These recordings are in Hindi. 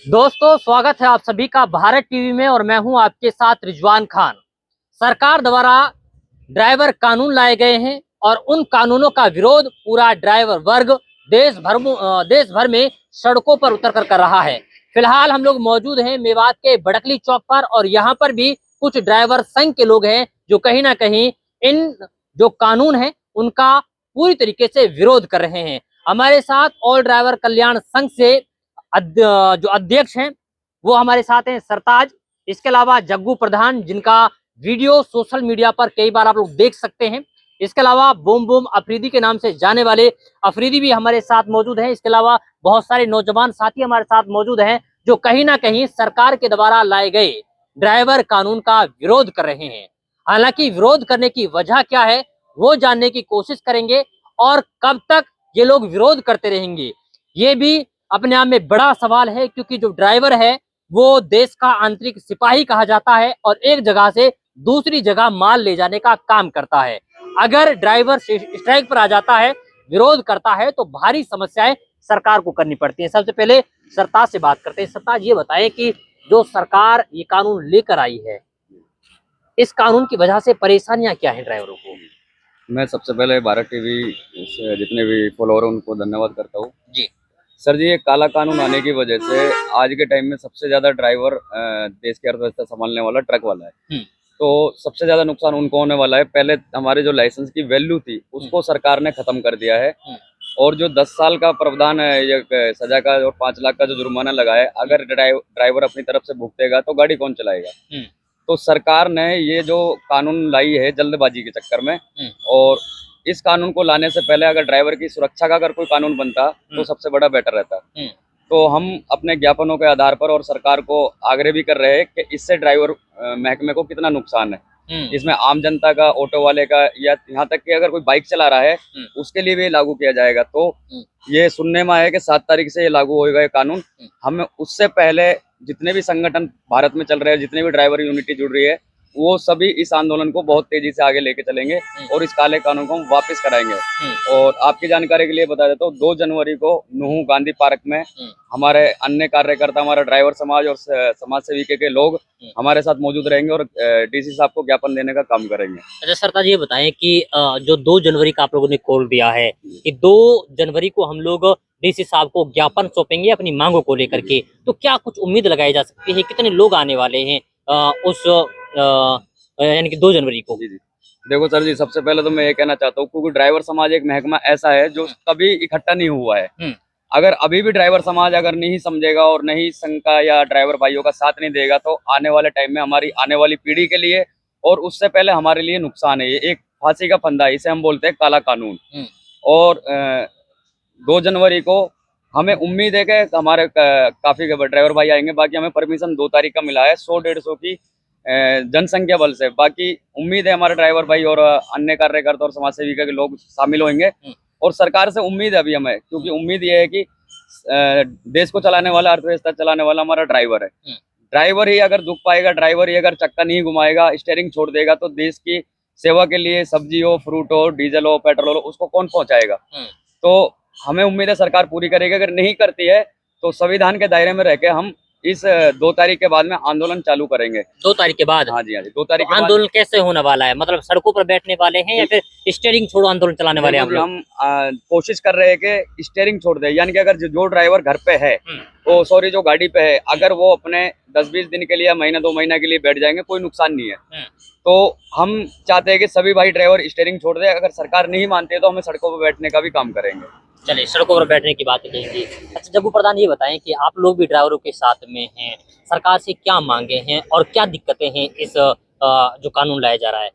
दोस्तों, स्वागत है आप सभी का भारत टीवी में और मैं हूं आपके साथ रिजवान खान। सरकार द्वारा ड्राइवर कानून लाए गए हैं और उन कानूनों का विरोध पूरा ड्राइवर वर्ग देश भर में सड़कों पर उतर कर रहा है। फिलहाल हम लोग मौजूद हैं मेवात के बड़कली चौक पर और यहाँ पर भी कुछ ड्राइवर संघ के लोग हैं जो कहीं ना कहीं इन जो कानून है उनका पूरी तरीके से विरोध कर रहे हैं। हमारे साथ ऑल ड्राइवर कल्याण संघ से जो अध्यक्ष हैं वो हमारे साथ हैं सरताज। इसके अलावा जग्गू प्रधान, जिनका वीडियो सोशल मीडिया पर कई बार आप लोग देख सकते हैं। इसके अलावा बूम बूम अफरीदी के नाम से जाने वाले अफरीदी भी हमारे साथ मौजूद हैं। इसके अलावा बहुत सारे नौजवान साथी हमारे साथ मौजूद हैं जो कहीं ना कहीं सरकार के द्वारा लाए गए ड्राइवर कानून का विरोध कर रहे हैं। हालांकि विरोध करने की वजह क्या है वो जानने की कोशिश करेंगे और कब तक ये लोग विरोध करते रहेंगे ये भी अपने आप में बड़ा सवाल है, क्योंकि जो ड्राइवर है वो देश का आंतरिक सिपाही कहा जाता है और एक जगह से दूसरी जगह माल ले जाने का काम करता है। अगर ड्राइवर स्ट्राइक पर आ जाता है, विरोध करता है, तो भारी समस्याएं सरकार को करनी पड़ती हैं। सबसे पहले सरताज से बात करते हैं। सरताज, ये बताएं कि जो सरकार ये कानून लेकर आई है, इस कानून की वजह से परेशानियां क्या है ड्राइवरों को? मैं सबसे पहले भारत टीवी से जितने भी फॉलोअर उनको धन्यवाद करता हूँ जी सर जी। ये काला कानून आने की वजह से आज के टाइम में सबसे ज्यादा ड्राइवर देश की अर्थव्यवस्था संभालने वाला ट्रक वाला है। तो सबसे ज्यादा नुकसान उनको होने वाला है। पहले हमारे जो लाइसेंस की वैल्यू थी उसको सरकार ने खत्म कर दिया है और जो 10 साल का प्रावधान है ये सजा का और 5 लाख का जो जुर्माना लगा है, अगर ड्राइवर अपनी तरफ से भुगतेगा तो गाड़ी कौन चलाएगा। तो सरकार ने ये जो कानून लाई है जल्दबाजी के चक्कर में, और इस कानून को लाने से पहले अगर ड्राइवर की सुरक्षा का अगर कोई कानून बनता तो सबसे बड़ा बेटर रहता। तो हम अपने ज्ञापनों के आधार पर और सरकार को आग्रह भी कर रहे हैं कि इससे ड्राइवर महकमे को कितना नुकसान है। इसमें आम जनता का, ऑटो वाले का, या यहाँ तक कि अगर कोई बाइक चला रहा है उसके लिए भी लागू किया जाएगा। तो ये सुनने में आया कि 7 तारीख से ये लागू होगा ये कानून। हम उससे पहले जितने भी संगठन भारत में चल रहे हैं, जितने भी ड्राइवर यूनिटी जुड़ रही है, वो सभी इस आंदोलन को बहुत तेजी से आगे लेके चलेंगे और इस काले कानून को हम वापस कराएंगे। और आपकी जानकारी के लिए बता देता हूँ, 2 जनवरी को नूहू गांधी पार्क में हमारे अन्य कार्यकर्ता, हमारा ड्राइवर समाज और समाज सेविका के लोग हमारे साथ मौजूद रहेंगे और डीसी साहब को ज्ञापन देने का काम करेंगे। अच्छा सरताज, ये बताएं कि जो 2 जनवरी का आप लोगों ने कॉल दिया है कि 2 जनवरी को हम लोग डीसी साहब को ज्ञापन सौंपेंगे अपनी मांगों को लेकर के, तो क्या कुछ उम्मीद लगाई जा सकती है? कितने लोग आने वाले हैं उस यानी कि 2 जनवरी को? जी जी, देखो सर जी, सबसे पहले तो मैं ये कहना चाहता हूँ, क्योंकि ड्राइवर समाज एक महकमा ऐसा है जो कभी इकट्ठा नहीं हुआ है। अगर अभी भी ड्राइवर समाज अगर नहीं समझेगा और नहीं संघ का या ड्राइवर भाइयों का साथ नहीं देगा तो आने वाले टाइम में हमारी आने वाली पीढ़ी के लिए और उससे पहले हमारे लिए नुकसान है। ये एक फांसी का फंदा है, इसे हम बोलते हैं काला कानून। और 2 जनवरी को हमें उम्मीद है कि हमारे काफी ड्राइवर भाई आएंगे। बाकी हमें परमिशन 2 तारीख का मिला है 100-150 की जनसंख्या बल से। बाकी उम्मीद है हमारे ड्राइवर भाई और अन्य कार्यकर्ता और समाज सेविका के लोग शामिल होंगे। और सरकार से उम्मीद है अभी हमें, क्योंकि उम्मीद ये है कि देश को चलाने वाला, अर्थव्यवस्था चलाने वाला हमारा ड्राइवर है। ड्राइवर ही अगर दुख पाएगा, ड्राइवर ही अगर चक्का नहीं घुमाएगा, स्टीयरिंग छोड़ देगा, तो देश की सेवा के लिए सब्जी हो, फ्रूट हो, डीजल हो, पेट्रोल हो, उसको कौन पहुंचाएगा। तो हमें उम्मीद है सरकार पूरी करेगी। अगर नहीं करती है तो संविधान के दायरे में रहकर हम इस 2 तारीख के बाद में आंदोलन चालू करेंगे। 2 तारीख के बाद? हाँ जी, हाँ जी, 2 तारीख। आंदोलन कैसे होने वाला है? मतलब सड़कों पर बैठने वाले हैं या फिर स्टीयरिंग छोड़ो आंदोलन चलाने वाले हैं? हम कोशिश कर रहे हैं कि स्टीयरिंग छोड़ दे, यानी कि अगर जो ड्राइवर घर पे है, जो गाड़ी पे है, अगर वो अपने 10-20 दिन के लिए, महीना 2 महीना के लिए बैठ जाएंगे, कोई नुकसान नहीं है। तो हम चाहते हैं कि सभी भाई ड्राइवर स्टीयरिंग छोड़ दे। अगर सरकार नहीं मानती है तो हमें सड़कों पर बैठने का भी काम करेंगे। चलिए, सड़कों पर बैठने की बात कहेंगे। अच्छा जग्गू प्रधान, ये बताएं कि आप लोग भी ड्राइवरों के साथ में हैं, सरकार से क्या मांगे हैं और क्या दिक्कतें हैं इस जो कानून लाया जा रहा है?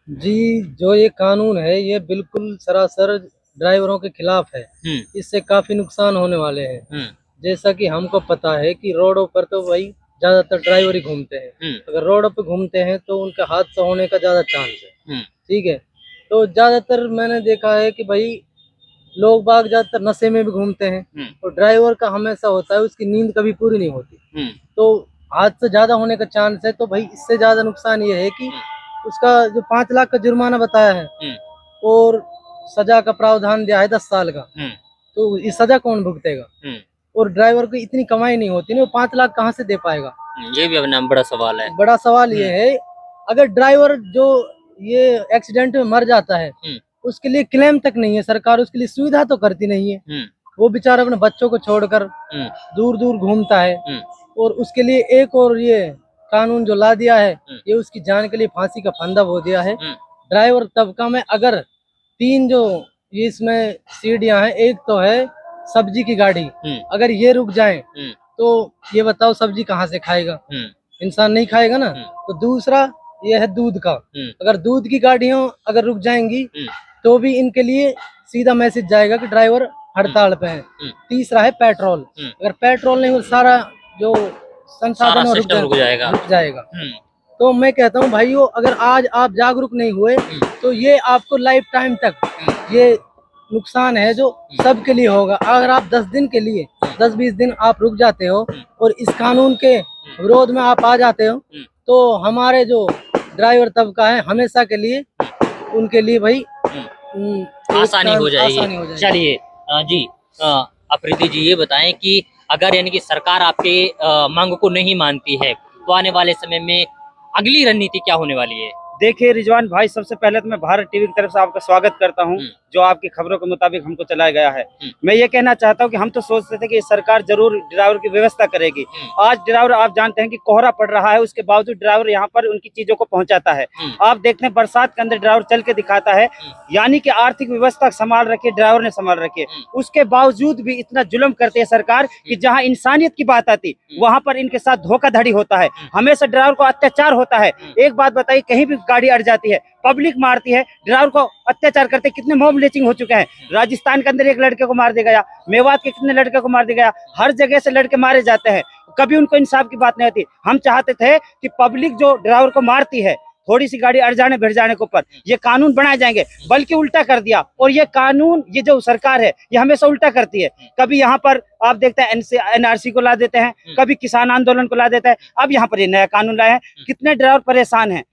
जी, जो ये कानून है ये बिल्कुल सरासर ड्राइवरों के खिलाफ है। इससे काफी नुकसान होने वाले हैं। जैसा कि हमको पता है कि रोडों पर तो भाई ज्यादातर ड्राइवर ही घूमते हैं। अगर रोडों पे घूमते हैं तो उनका हादसा होने का ज्यादा चांस है। ठीक है, तो ज्यादातर मैंने देखा है कि भाई लोग बाग ज्यादातर नशे में भी घूमते हैं और ड्राइवर का हमेशा होता है उसकी नींद कभी पूरी नहीं होती। तो हादसा ज्यादा होने का चांस है। तो भाई इससे ज्यादा नुकसान ये है कि उसका जो 5 लाख का जुर्माना बताया है और सजा का प्रावधान दिया है 10 साल का, तो इस सजा कौन भुगतेगा? और ड्राइवर को इतनी कमाई नहीं होती ना, वो 5 लाख कहाँ से दे पाएगा। ये भी अपना बड़ा सवाल है। बड़ा सवाल ये है, अगर ड्राइवर जो ये एक्सीडेंट में मर जाता है उसके लिए क्लेम तक नहीं है, सरकार उसके लिए सुविधा तो करती नहीं है। वो बेचारा अपने बच्चों को छोड़कर दूर दूर घूमता है, और उसके लिए एक और ये कानून जो ला दिया है, ये उसकी जान के लिए फांसी का फंदा हो दिया है। ड्राइवर तबका में अगर 3 जो ये इसमें सीढ़ियां हैं, एक तो है सब्जी की गाड़ी, अगर ये रुक जाए तो ये बताओ सब्जी कहाँ से खाएगा, इंसान नहीं खाएगा ना। तो दूसरा ये है दूध का, अगर दूध की गाड़ियां अगर रुक जाएंगी तो भी इनके लिए सीधा मैसेज जाएगा कि ड्राइवर हड़ताल पे है। तीसरा है पेट्रोल, अगर पेट्रोल नहीं हो सारा जो संसाधन रुक जाएगा। तो मैं कहता हूँ भाइयों, अगर आज आप जागरूक नहीं हुए तो ये आपको लाइफ टाइम तक ये नुकसान है जो सबके लिए होगा। अगर आप 10 दिन के लिए 10-20 दिन आप रुक जाते हो और इस कानून के विरोध में आप आ जाते हो, तो हमारे जो ड्राइवर तबका है हमेशा के लिए उनके लिए भाई आसानी हो जाएगी। चलिए जी, अप्रीति जी ये बताएं कि अगर यानी कि सरकार आपके मांग को नहीं मानती है तो आने वाले समय में अगली रणनीति क्या होने वाली है? देखिए रिजवान भाई, सबसे पहले तो मैं भारत टीवी की तरफ से आपका स्वागत करता हूं, जो आपकी खबरों के मुताबिक हमको चलाया गया है। मैं ये कहना चाहता हूं कि हम तो सोचते थे कि सरकार जरूर ड्राइवर की व्यवस्था करेगी। आज ड्राइवर, आप जानते हैं कि कोहरा पड़ रहा है, उसके बावजूद ड्राइवर यहाँ पर उनकी चीजों को पहुंचाता है। आप देखते हैं बरसात के अंदर ड्राइवर चल के दिखाता है, यानी कि आर्थिक व्यवस्था संभाल रखी है, ड्राइवर ने संभाल रखी है। उसके बावजूद भी इतना जुल्म करती है सरकार कि जहाँ इंसानियत की बात आती वहां पर इनके साथ धोखाधड़ी होता है, हमेशा ड्राइवर को अत्याचार होता है। एक बात बताइए, कहीं भी गाड़ी अड़ जाती है, पब्लिक मारती है, ड्राइवर को अत्याचार करते, कितने मॉब लिंचिंग हो चुके हैं। राजस्थान के अंदर एक लड़के को मार दिया गया, मेवात के कितने लड़के को मार दिया गया, हर जगह से लड़के मारे जाते हैं, कभी उनको इंसाफ की बात नहीं होती। हम चाहते थे कि पब्लिक जो ड्राइवर को मारती है, थोड़ी सी गाड़ी अड़ जाने भिड़ जाने के ऊपर ये कानून बनाए जाएंगे, बल्कि उल्टा कर दिया। और ये कानून, ये जो सरकार है ये हमेशा उल्टा करती है। कभी यहाँ पर आप देखते हैं NRC को ला देते हैं, कभी किसान आंदोलन को ला देते हैं, अब यहाँ पर ये नया कानून लाए हैं। कितने ड्राइवर परेशान हैं,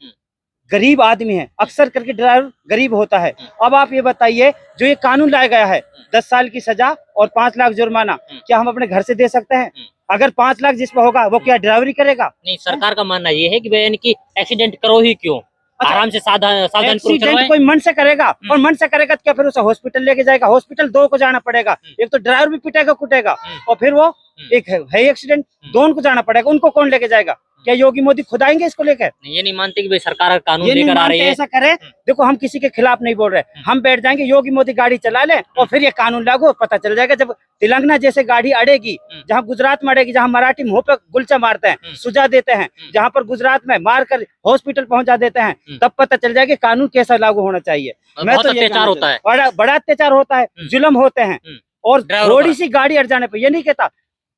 गरीब आदमी है, अक्सर करके ड्राइवर गरीब होता है। अब आप ये बताइए, जो ये कानून लाया गया है 10 साल की सजा और 5 लाख जुर्माना, क्या हम अपने घर से दे सकते हैं? अगर 5 लाख जिस पर होगा वो क्या ड्राइवरी करेगा? नहीं, सरकार का मानना ये है कि यानी कि एक्सीडेंट करो ही क्यों, आराम से सावधान एक्सीडेंट कोई मन से करेगा, और मन से करेगा तो क्या फिर उसे हॉस्पिटल लेके जाएगा? हॉस्पिटल 2 को जाना पड़ेगा, एक तो ड्राइवर भी पिटेगा कुटेगा, और फिर वो एक है एक्सीडेंट, दोनों को जाना पड़ेगा। उनको कौन लेके जाएगा? क्या योगी मोदी खुद आएंगे इसको लेकर? ये नहीं मानते कि भाई सरकार कानून लेकर आ रही है, ऐसा करे। देखो, हम किसी के खिलाफ नहीं बोल रहे, हम बैठ जाएंगे, योगी मोदी गाड़ी चला ले और फिर ये कानून लागू, पता चल जाएगा। जब तेलंगाना जैसे गाड़ी अड़ेगी, जहाँ मुझरात में अड़ेगी, जहाँ मराठी मुंह पे गुलचा मारते हैं, सुझा देते हैं, जहाँ पर गुजरात में मार कर हॉस्पिटल पहुंचा देते हैं, तब पता चल जाएगा कानून कैसा लागू होना चाहिए। मैं तो अत्याचार होता है, बड़ा अत्याचार होता है, जुल्म होते हैं। और थोड़ी सी गाड़ी अड़ जाने पर, ये नहीं कहता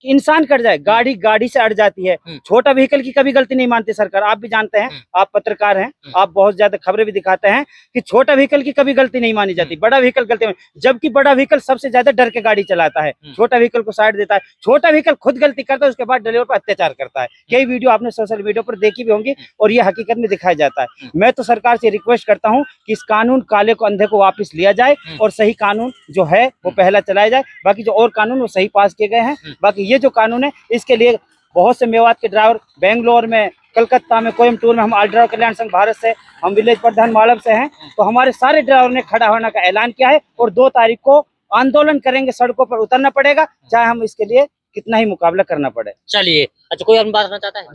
कि इंसान कट जाए, गाड़ी से अड़ जाती है। छोटा व्हीकल की कभी गलती नहीं मानती सरकार, आप भी जानते हैं, आप पत्रकार हैं, आप बहुत ज्यादा खबरें भी दिखाते हैं कि छोटा व्हीकल की कभी गलती नहीं मानी जाती, बड़ा व्हीकल गलती, जबकि बड़ा व्हीकल सबसे ज्यादा डर के गाड़ी चलाता है, छोटा व्हीकल को साइड देता है। छोटा व्हीकल खुद गलती करता है, उसके बाद ड्राइवर पर अत्याचार करता है। कई वीडियो आपने सोशल मीडिया पर देखी भी होंगी, और ये हकीकत में दिखाया जाता है। मैं तो सरकार से रिक्वेस्ट करता हूँ कि इस कानून काले को अंधे को वापस लिया जाए, और सही कानून जो है वो पहला चलाया जाए। बाकी जो और कानून वो सही पास किए गए हैं, बाकी ये जो कानून है इसके लिए बहुत से मेवात के ड्राइवर बेंगलोर में, कलकत्ता में, कोयम्बटूर में, हम ऑल ड्राइवर कल्याण संघ भारत से, हम विलेज प्रधान मालव से हैं, तो हमारे सारे ड्राइवर ने खड़ा होने का ऐलान किया है, और 2 तारीख को आंदोलन करेंगे, सड़कों पर उतरना पड़ेगा, चाहे हम इसके लिए कितना ही मुकाबला करना पड़े। चलिए, अच्छा कोई और बात करना चाहता है?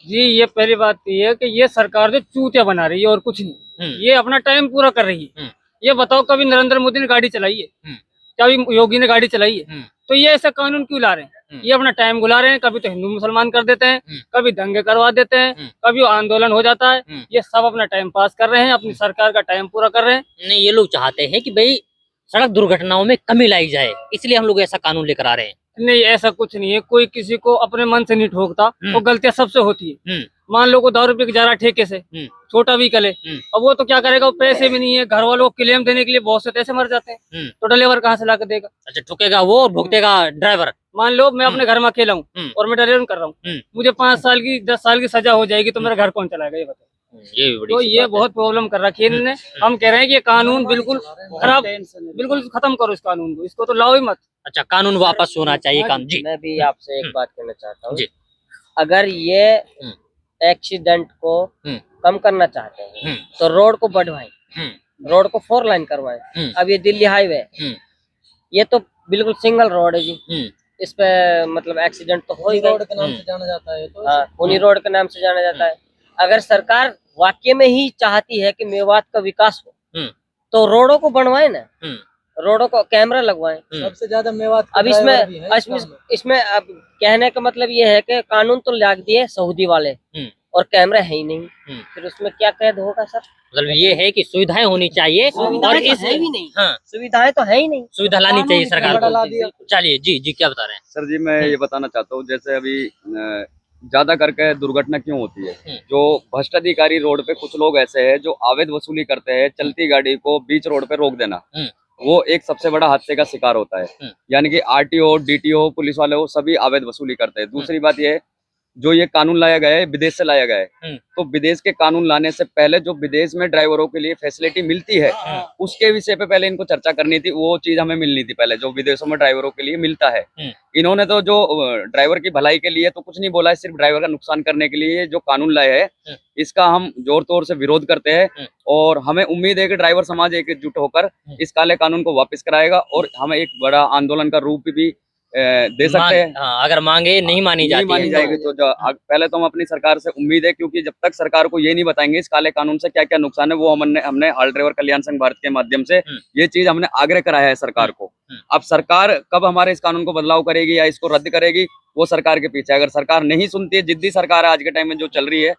जी, ये पहली बात ये है कि ये सरकार जो चूतिया बना रही है और कुछ नहीं, ये अपना टाइम पूरा कर रही है। ये बताओ, कभी नरेंद्र मोदी ने गाड़ी चलाई है, कभी योगी ने गाड़ी चलाई है, तो ये ऐसा कानून क्यों ला रहे हैं? ये अपना टाइम गुला रहे हैं, कभी तो हिंदू मुसलमान कर देते हैं, कभी दंगे करवा देते हैं, कभी आंदोलन हो जाता है। ये सब अपना टाइम पास कर रहे हैं, अपनी सरकार का टाइम पूरा कर रहे हैं। नहीं, ये लोग चाहते हैं कि भाई सड़क दुर्घटनाओं में कमी लाई जाए, इसलिए हम लोग ऐसा कानून लेकर आ रहे हैं। नहीं, ऐसा कुछ नहीं है, कोई किसी को अपने मन से नहीं ठोकता, वो गलतियां सबसे होती है। मान लो को 10 रुपए की जा रहा ठेके से, छोटा व्हीकल है, अब वो तो क्या करेगा, वो पैसे भी नहीं है, घर वालों को क्लेम देने के लिए बहुत से पैसे मर जाते हैं, तो ड्राइवर कहाँ से ला कर देगा? अच्छा, ठुकेगा वो और भुगतेगा ड्राइवर। मान लो मैं अपने घर में अकेला हूँ और मैं ड्राइविंग कर रहा हूँ, मुझे 5 साल की 10 साल की सजा हो जाएगी, तो मेरा घर कौन चलाएगा ये बताओ? ये भी बड़ी तो सी ये बात है। बहुत प्रॉब्लम कर रखी है इन्होंने। हम कह रहे हैं कि ये कानून बिल्कुल खराब, बिल्कुल खत्म करो इस कानून को, इसको तो लाओ ही मत। अच्छा, कानून वापस होना चाहिए काम जी। मैं भी आपसे एक बात कहना चाहता हूँ। जी। अगर ये एक्सीडेंट को कम करना चाहते हैं तो रोड को बढ़वाएं, रोड को 4 लाइन करवाएं। अब ये दिल्ली हाईवे, ये तो बिल्कुल सिंगल रोड है जी, इस पे मतलब एक्सीडेंट तो हो ही रोड के नाम से जाना जाता है, तो हाँ, उन्हीं रोड के नाम से जाना जाता है। अगर सरकार वाकई में ही चाहती है कि मेवात का विकास हो तो रोडों को बनवाए ना, रोडों को कैमरा लगवाएं। सबसे ज्यादा मेवात के अब ड्राइवर भी हैं इसमें अब कहने का मतलब ये है कि कानून तो लाग दिए सऊदी वाले और कैमरा है ही नहीं, फिर उसमें क्या कैद होगा सर? मतलब ये है कि सुविधाएं होनी चाहिए और इस है भी नहीं, हाँ, सुविधाएं तो है ही नहीं, सुविधा लानी चाहिए सरकार ला को। दिया। चलिए जी जी, क्या बता रहे हैं? सर जी, मैं ये बताना चाहता हूँ, जैसे अभी ज्यादा करके दुर्घटना क्यों होती है? जो भ्रष्ट अधिकारी रोड पे कुछ लोग ऐसे हैं जो अवैध वसूली करते हैं, चलती गाड़ी को बीच रोड पे रोक देना, वो एक सबसे बड़ा हादसे का शिकार होता है। यानी कि आरटीओ, डीटीओ, पुलिस वाले वो सभी अवैध वसूली करते हैं। दूसरी बात ये है, जो ये कानून लाया गया है विदेश से लाया गया है, तो विदेश के कानून लाने से पहले जो विदेश में ड्राइवरों के लिए फैसिलिटी मिलती है उसके विषय पे पहले इनको चर्चा करनी थी। वो चीज हमें मिलनी थी पहले जो विदेशों में ड्राइवरों के लिए मिलता है। इन्होंने तो जो ड्राइवर की भलाई के लिए तो कुछ नहीं बोला है, सिर्फ ड्राइवर का नुकसान करने के लिए जो कानून लाया है इसका हम जोर तोड़ से विरोध करते हैं। और हमें उम्मीद है कि ड्राइवर समाज एकजुट होकर इस काले कानून को वापस कराएगा और हमें एक बड़ा आंदोलन का रूप भी दे सकते हैं। हाँ, अगर मांगे नहीं मानी जाएगी तो पहले तो हम अपनी सरकार से उम्मीद है, क्योंकि जब तक सरकार को ये नहीं बताएंगे इस काले कानून से क्या क्या नुकसान है, वो हमने ऑल ड्राइवर कल्याण संघ भारत के माध्यम से ये चीज हमने आग्रह कराया है सरकार को। अब सरकार कब हमारे इस कानून को बदलाव करेगी या इसको रद्द करेगी वो सरकार के पीछे। अगर सरकार नहीं सुनती है, जिद्दी सरकार है आज के टाइम में जो चल रही है,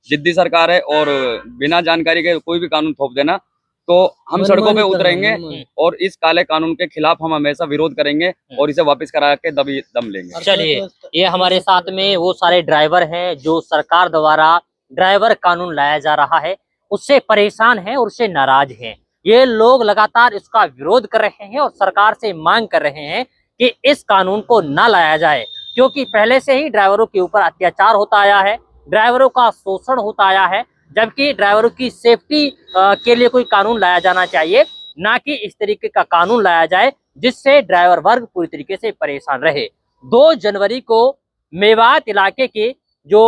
जिद्दी सरकार है और बिना जानकारी के कोई भी कानून थोप देना, तो हम सड़कों पे उतरेंगे और इस काले कानून के खिलाफ हम हमेशा विरोध करेंगे और इसे वापस करा के दम लेंगे। चलिए, ये हमारे साथ में वो सारे ड्राइवर हैं जो सरकार द्वारा ड्राइवर कानून लाया जा रहा है उससे परेशान हैं और उससे नाराज हैं। ये लोग लगातार इसका विरोध कर रहे हैं और सरकार से मांग कर रहे हैं कि इस कानून को ना लाया जाए, क्योंकि पहले से ही ड्राइवरों के ऊपर अत्याचार होता आया है, ड्राइवरों का शोषण होता आया है। जबकि ड्राइवरों की सेफ्टी के लिए कोई कानून लाया जाना चाहिए, ना कि इस तरीके का कानून लाया जाए जिससे ड्राइवर वर्ग पूरी तरीके से परेशान रहे। 2 जनवरी को मेवात इलाके के जो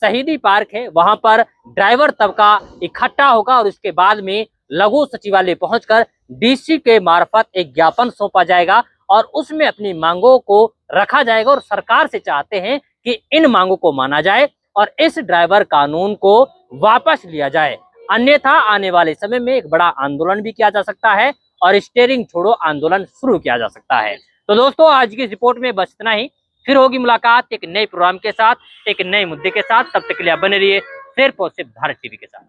शहीदी पार्क है वहां पर ड्राइवर तबका इकट्ठा होगा और उसके बाद में लघु सचिवालय पहुंचकर डीसी के मार्फत एक ज्ञापन सौंपा जाएगा और उसमें अपनी मांगों को रखा जाएगा और सरकार से चाहते हैं कि इन मांगों को माना जाए और इस ड्राइवर कानून को वापस लिया जाए। अन्यथा आने वाले समय में एक बड़ा आंदोलन भी किया जा सकता है और स्टीयरिंग छोड़ो आंदोलन शुरू किया जा सकता है। तो दोस्तों, आज की रिपोर्ट में बस इतना ही। फिर होगी मुलाकात एक नए प्रोग्राम के साथ, एक नए मुद्दे के साथ। तब तक के लिए बने रहिए सिर्फ और सिर्फ भारत टीवी के साथ।